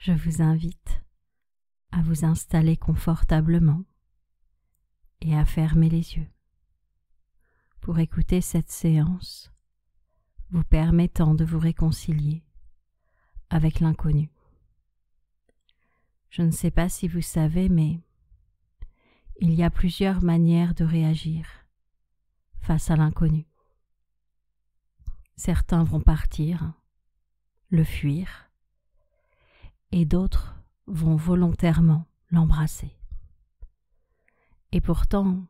je vous invite à vous installer confortablement et à fermer les yeux pour écouter cette séance vous permettant de vous réconcilier avec l'inconnu. Je ne sais pas si vous savez, mais il y a plusieurs manières de réagir face à l'inconnu. Certains vont partir, le fuir, et d'autres vont volontairement l'embrasser. Et pourtant,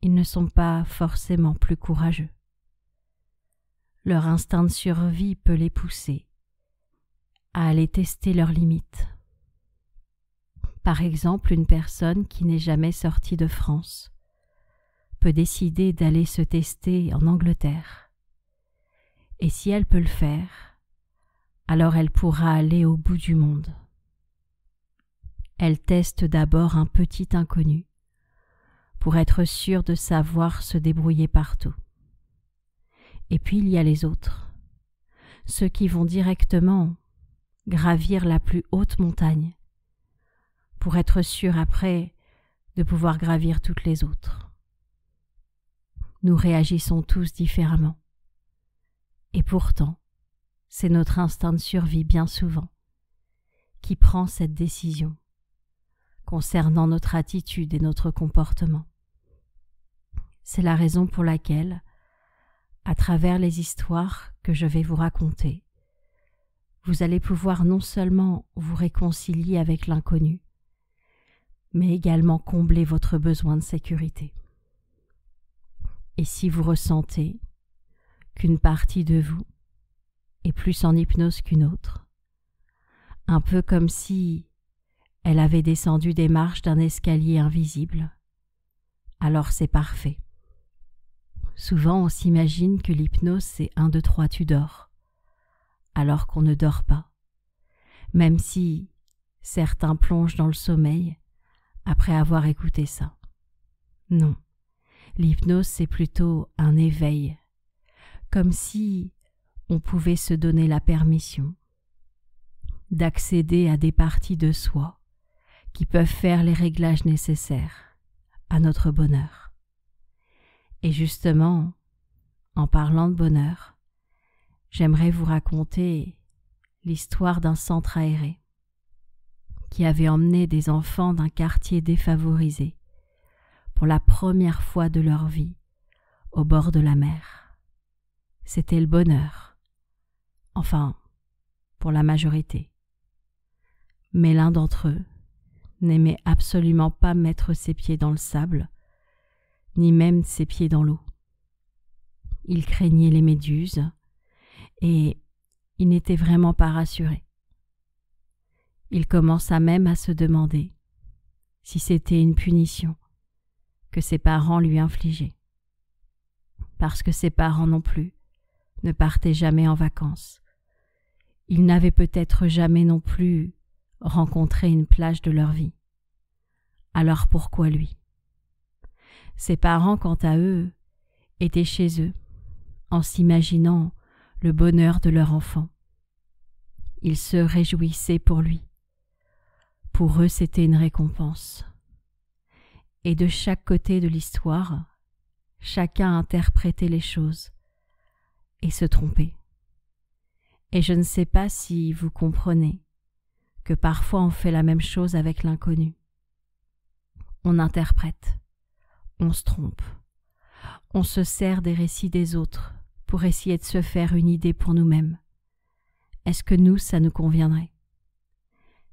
ils ne sont pas forcément plus courageux. Leur instinct de survie peut les pousser à aller tester leurs limites. Par exemple, une personne qui n'est jamais sortie de France peut décider d'aller se tester en Angleterre. Et si elle peut le faire, alors elle pourra aller au bout du monde. Elle teste d'abord un petit inconnu pour être sûre de savoir se débrouiller partout. Et puis il y a les autres, ceux qui vont directement gravir la plus haute montagne pour être sûrs après de pouvoir gravir toutes les autres. Nous réagissons tous différemment. Et pourtant, c'est notre instinct de survie bien souvent qui prend cette décision concernant notre attitude et notre comportement. C'est la raison pour laquelle, à travers les histoires que je vais vous raconter, vous allez pouvoir non seulement vous réconcilier avec l'inconnu, mais également combler votre besoin de sécurité. Et si vous ressentez qu'une partie de vous est plus en hypnose qu'une autre, un peu comme si elle avait descendu des marches d'un escalier invisible, alors c'est parfait. Souvent on s'imagine que l'hypnose c'est 1, 2, 3, tu dors, alors qu'on ne dort pas, même si certains plongent dans le sommeil après avoir écouté ça. Non, l'hypnose c'est plutôt un éveil, comme si on pouvait se donner la permission d'accéder à des parties de soi qui peuvent faire les réglages nécessaires à notre bonheur. Et justement, en parlant de bonheur, j'aimerais vous raconter l'histoire d'un centre aéré qui avait emmené des enfants d'un quartier défavorisé pour la première fois de leur vie au bord de la mer. C'était le bonheur, enfin, pour la majorité. Mais l'un d'entre eux n'aimait absolument pas mettre ses pieds dans le sable, ni même ses pieds dans l'eau. Il craignait les méduses et il n'était vraiment pas rassuré. Il commença même à se demander si c'était une punition que ses parents lui infligeaient. Parce que ses parents non plus ne partaient jamais en vacances. Ils n'avaient peut-être jamais non plus rencontré une plage de leur vie. Alors pourquoi lui? Ses parents, quant à eux, étaient chez eux, en s'imaginant le bonheur de leur enfant. Ils se réjouissaient pour lui. Pour eux, c'était une récompense. Et de chaque côté de l'histoire, chacun interprétait les choses et se trompait. Et je ne sais pas si vous comprenez que parfois on fait la même chose avec l'inconnu. On interprète, on se trompe, on se sert des récits des autres pour essayer de se faire une idée pour nous-mêmes. Est-ce que nous, ça nous conviendrait?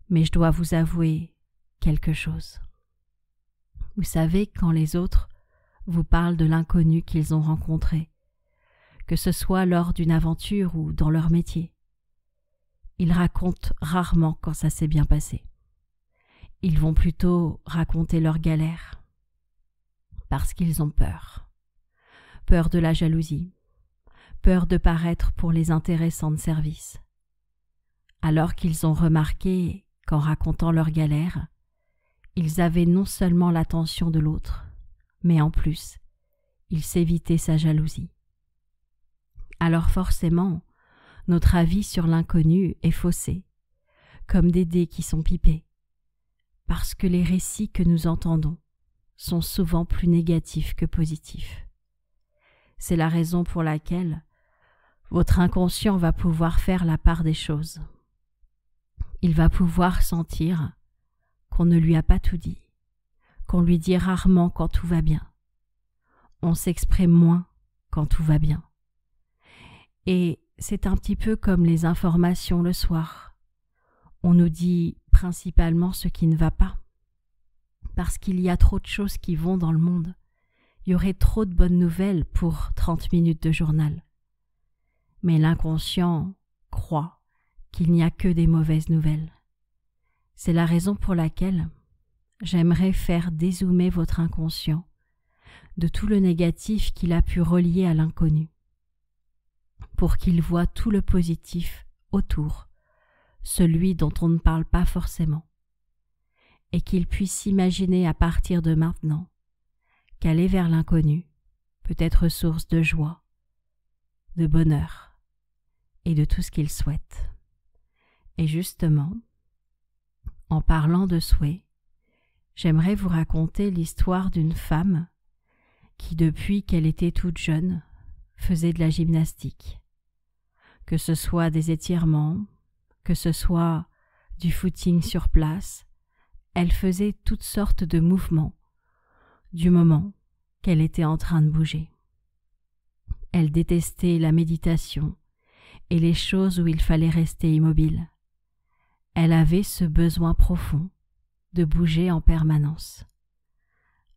Mais je dois vous avouer quelque chose. Vous savez, quand les autres vous parlent de l'inconnu qu'ils ont rencontré, que ce soit lors d'une aventure ou dans leur métier, ils racontent rarement quand ça s'est bien passé. Ils vont plutôt raconter leurs galères, parce qu'ils ont peur. Peur de la jalousie, peur de paraître pour les intéressants de service. Alors qu'ils ont remarqué qu'en racontant leurs galères, ils avaient non seulement l'attention de l'autre, mais en plus, ils s'évitaient sa jalousie. Alors forcément, notre avis sur l'inconnu est faussé, comme des dés qui sont pipés, parce que les récits que nous entendons sont souvent plus négatifs que positifs. C'est la raison pour laquelle votre inconscient va pouvoir faire la part des choses. Il va pouvoir sentir qu'on ne lui a pas tout dit, qu'on lui dit rarement quand tout va bien. On s'exprime moins quand tout va bien. Et c'est un petit peu comme les informations le soir. On nous dit principalement ce qui ne va pas, parce qu'il y a trop de choses qui vont dans le monde. Il y aurait trop de bonnes nouvelles pour 30 minutes de journal. Mais l'inconscient croit qu'il n'y a que des mauvaises nouvelles. C'est la raison pour laquelle j'aimerais faire dézoomer votre inconscient de tout le négatif qu'il a pu relier à l'inconnu, pour qu'il voie tout le positif autour, celui dont on ne parle pas forcément, et qu'il puisse s'imaginer à partir de maintenant qu'aller vers l'inconnu peut être source de joie, de bonheur et de tout ce qu'il souhaite. Et justement, en parlant de souhait, j'aimerais vous raconter l'histoire d'une femme qui, depuis qu'elle était toute jeune, faisait de la gymnastique. Que ce soit des étirements, que ce soit du footing sur place, elle faisait toutes sortes de mouvements du moment qu'elle était en train de bouger. Elle détestait la méditation et les choses où il fallait rester immobile. Elle avait ce besoin profond de bouger en permanence.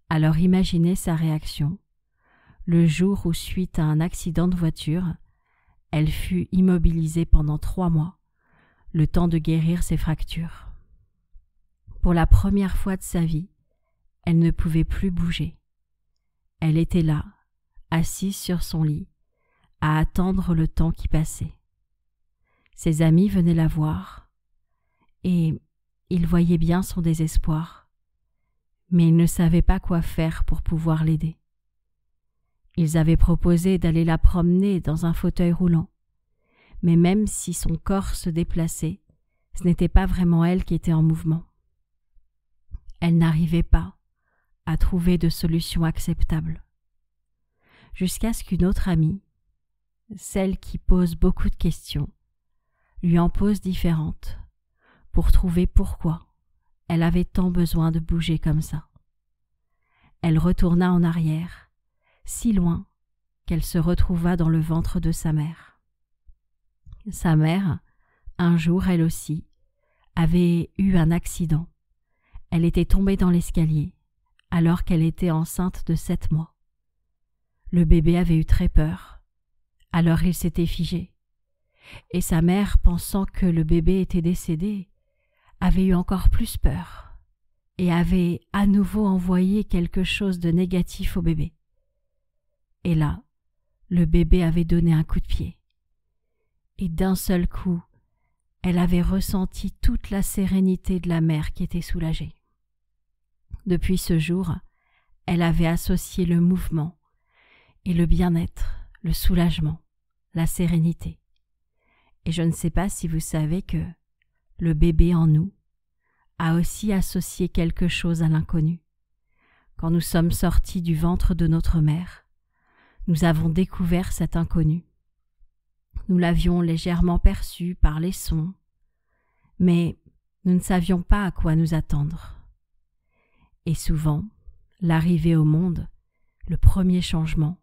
Alors imaginez sa réaction le jour où, suite à un accident de voiture, elle fut immobilisée pendant 3 mois, le temps de guérir ses fractures. Pour la première fois de sa vie, elle ne pouvait plus bouger. Elle était là, assise sur son lit, à attendre le temps qui passait. Ses amis venaient la voir, et ils voyaient bien son désespoir, mais ils ne savaient pas quoi faire pour pouvoir l'aider. Ils avaient proposé d'aller la promener dans un fauteuil roulant, mais même si son corps se déplaçait, ce n'était pas vraiment elle qui était en mouvement. Elle n'arrivait pas à trouver de solution acceptable. Jusqu'à ce qu'une autre amie, celle qui pose beaucoup de questions, lui en pose différentes, pour trouver pourquoi elle avait tant besoin de bouger comme ça. Elle retourna en arrière, si loin qu'elle se retrouva dans le ventre de sa mère. Sa mère, un jour elle aussi, avait eu un accident. Elle était tombée dans l'escalier alors qu'elle était enceinte de 7 mois. Le bébé avait eu très peur, alors il s'était figé. Et sa mère, pensant que le bébé était décédé, avait eu encore plus peur et avait à nouveau envoyé quelque chose de négatif au bébé. Et là, le bébé avait donné un coup de pied. Et d'un seul coup, elle avait ressenti toute la sérénité de la mère qui était soulagée. Depuis ce jour, elle avait associé le mouvement et le bien-être, le soulagement, la sérénité. Et je ne sais pas si vous savez que le bébé en nous a aussi associé quelque chose à l'inconnu. Quand nous sommes sortis du ventre de notre mère, nous avons découvert cet inconnu. Nous l'avions légèrement perçu par les sons, mais nous ne savions pas à quoi nous attendre. Et souvent, l'arrivée au monde, le premier changement,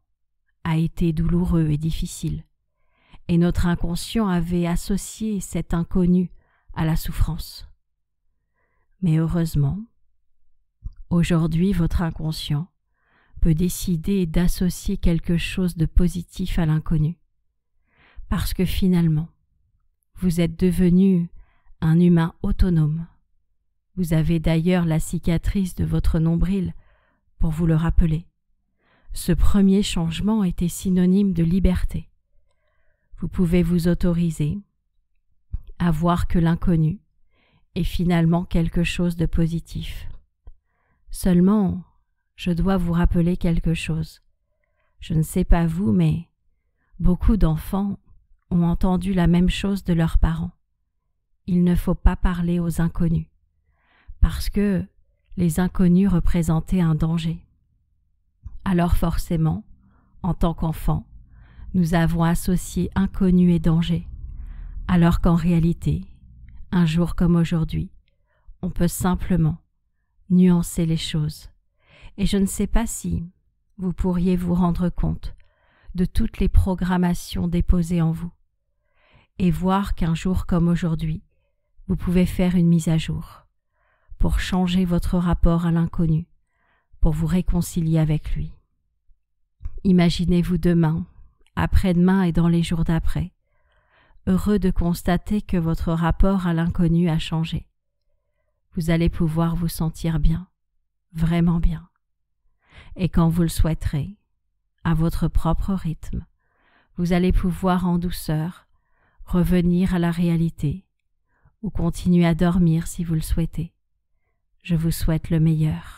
a été douloureux et difficile, et notre inconscient avait associé cet inconnu à la souffrance. Mais heureusement, aujourd'hui votre inconscient peut décider d'associer quelque chose de positif à l'inconnu, parce que finalement, vous êtes devenu un humain autonome. Vous avez d'ailleurs la cicatrice de votre nombril pour vous le rappeler. Ce premier changement était synonyme de liberté. Vous pouvez vous autoriser à voir que l'inconnu est finalement quelque chose de positif. Seulement, je dois vous rappeler quelque chose. Je ne sais pas vous, mais beaucoup d'enfants ont entendu la même chose de leurs parents. il ne faut pas parler aux inconnus, parce que les inconnus représentaient un danger. Alors forcément, en tant qu'enfant, nous avons associé inconnu et danger, alors qu'en réalité, un jour comme aujourd'hui, on peut simplement nuancer les choses. Et je ne sais pas si vous pourriez vous rendre compte de toutes les programmations déposées en vous et voir qu'un jour comme aujourd'hui, vous pouvez faire une mise à jour pour changer votre rapport à l'inconnu, pour vous réconcilier avec lui. Imaginez-vous demain, après-demain et dans les jours d'après, heureux de constater que votre rapport à l'inconnu a changé. Vous allez pouvoir vous sentir bien, vraiment bien. Et quand vous le souhaiterez, à votre propre rythme, vous allez pouvoir en douceur revenir à la réalité ou continuer à dormir si vous le souhaitez. Je vous souhaite le meilleur.